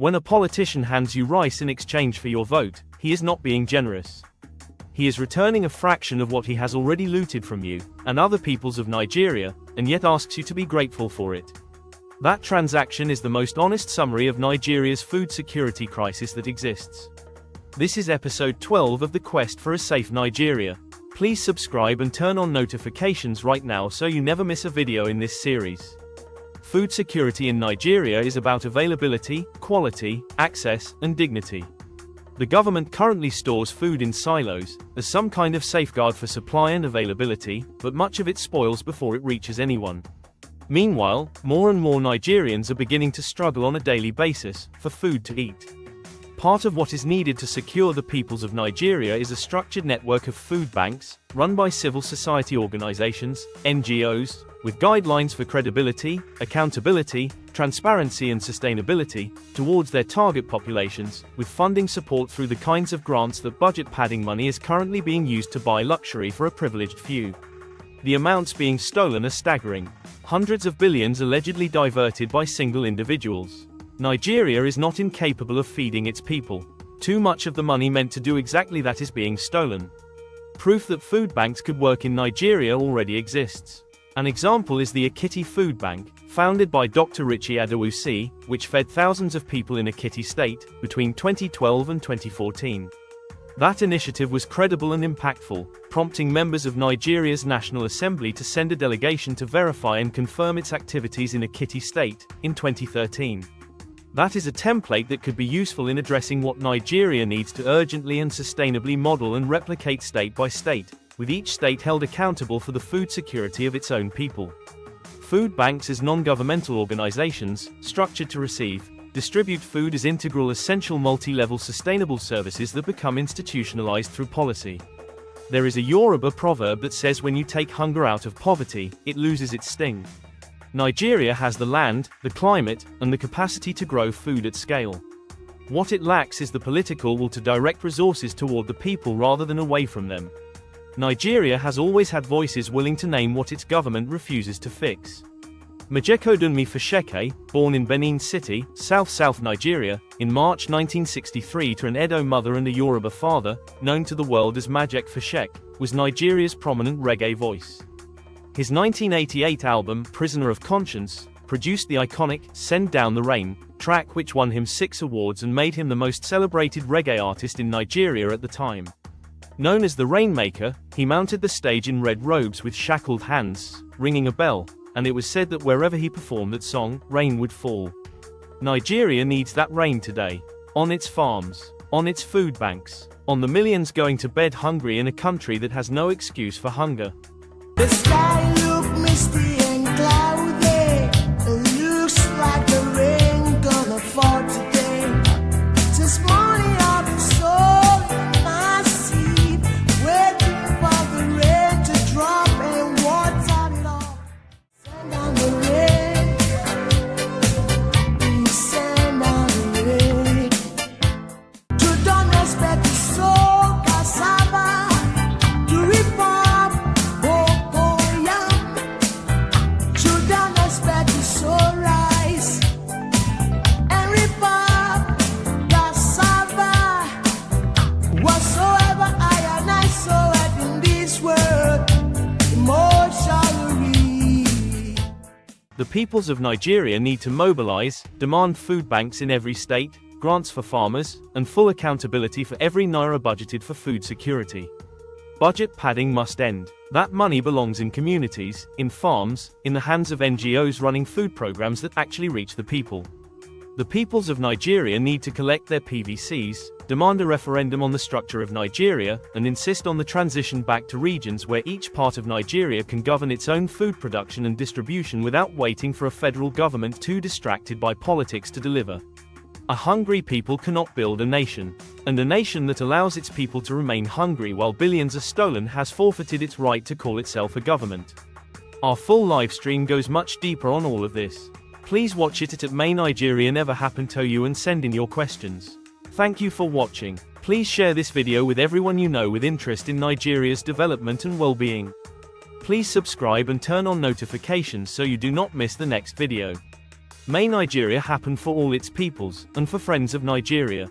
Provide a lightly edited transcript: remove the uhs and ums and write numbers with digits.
When a politician hands you rice in exchange for your vote, he is not being generous. He is returning a fraction of what he has already looted from you and other peoples of Nigeria, and yet asks you to be grateful for it. That transaction is the most honest summary of Nigeria's food security crisis that exists. This is episode 12 of the Quest for a Safe Nigeria. Please subscribe and turn on notifications right now so you never miss a video in this series. Food security in Nigeria is about availability, quality, access, and dignity. The government currently stores food in silos, as some kind of safeguard for supply and availability, but much of it spoils before it reaches anyone. Meanwhile, more and more Nigerians are beginning to struggle on a daily basis for food to eat. Part of what is needed to secure the peoples of Nigeria is a structured network of food banks, run by civil society organizations, NGOs, with guidelines for credibility, accountability, transparency and sustainability, towards their target populations, with funding support through the kinds of grants that budget padding money is currently being used to buy luxury for a privileged few. The amounts being stolen are staggering. Hundreds of billions allegedly diverted by single individuals. Nigeria is not incapable of feeding its people. Too much of the money meant to do exactly that is being stolen. Proof that food banks could work in Nigeria already exists. An example is the Ekiti Food Bank, founded by Dr. Richie Adewusi, which fed thousands of people in Ekiti State between 2012 and 2014. That initiative was credible and impactful, prompting members of Nigeria's National Assembly to send a delegation to verify and confirm its activities in Ekiti State in 2013. That is a template that could be useful in addressing what Nigeria needs to urgently and sustainably model and replicate state by state, with each state held accountable for the food security of its own people. Food banks as non-governmental organizations, structured to receive, distribute food as integral essential multi-level sustainable services that become institutionalized through policy. There is a Yoruba proverb that says when you take hunger out of poverty, it loses its sting. Nigeria has the land, the climate, and the capacity to grow food at scale. What it lacks is the political will to direct resources toward the people rather than away from them. Nigeria has always had voices willing to name what its government refuses to fix. Majek Fashek, born in Benin City, South Nigeria, in March 1963 to an Edo mother and a Yoruba father, known to the world as Majek Fashek, was Nigeria's prominent reggae voice. His 1988 album, Prisoner of Conscience, produced the iconic Send Down the Rain track, which won him 6 awards and made him the most celebrated reggae artist in Nigeria at the time. Known as the Rainmaker, he mounted the stage in red robes with shackled hands, ringing a bell, and it was said that wherever he performed that song, rain would fall. Nigeria needs that rain today. On its farms, on its food banks, on the millions going to bed hungry in a country that has no excuse for hunger. The sky look misty and cloudy. It looks like the rain gonna fall today. This morning I've been sowing my seed, waiting for the rain to drop and water it all. Send down the rain, please send down the rain. You don't expect to sow cassava, to reap up. The peoples of Nigeria need to mobilize, demand food banks in every state, grants for farmers, and full accountability for every naira budgeted for food security. Budget padding must end. That money belongs in communities, in farms, in the hands of NGOs running food programs that actually reach the people. The peoples of Nigeria need to collect their PVCs, demand a referendum on the structure of Nigeria, and insist on the transition back to regions where each part of Nigeria can govern its own food production and distribution without waiting for a federal government too distracted by politics to deliver. A hungry people cannot build a nation, and a nation that allows its people to remain hungry while billions are stolen has forfeited its right to call itself a government. Our full live stream goes much deeper on all of this. Please watch it at May Nigeria Never Happened to You and send in your questions. Thank you for watching. Please share this video with everyone you know with interest in Nigeria's development and well-being. Please subscribe and turn on notifications so you do not miss the next video. May Nigeria happen for all its peoples, and for friends of Nigeria.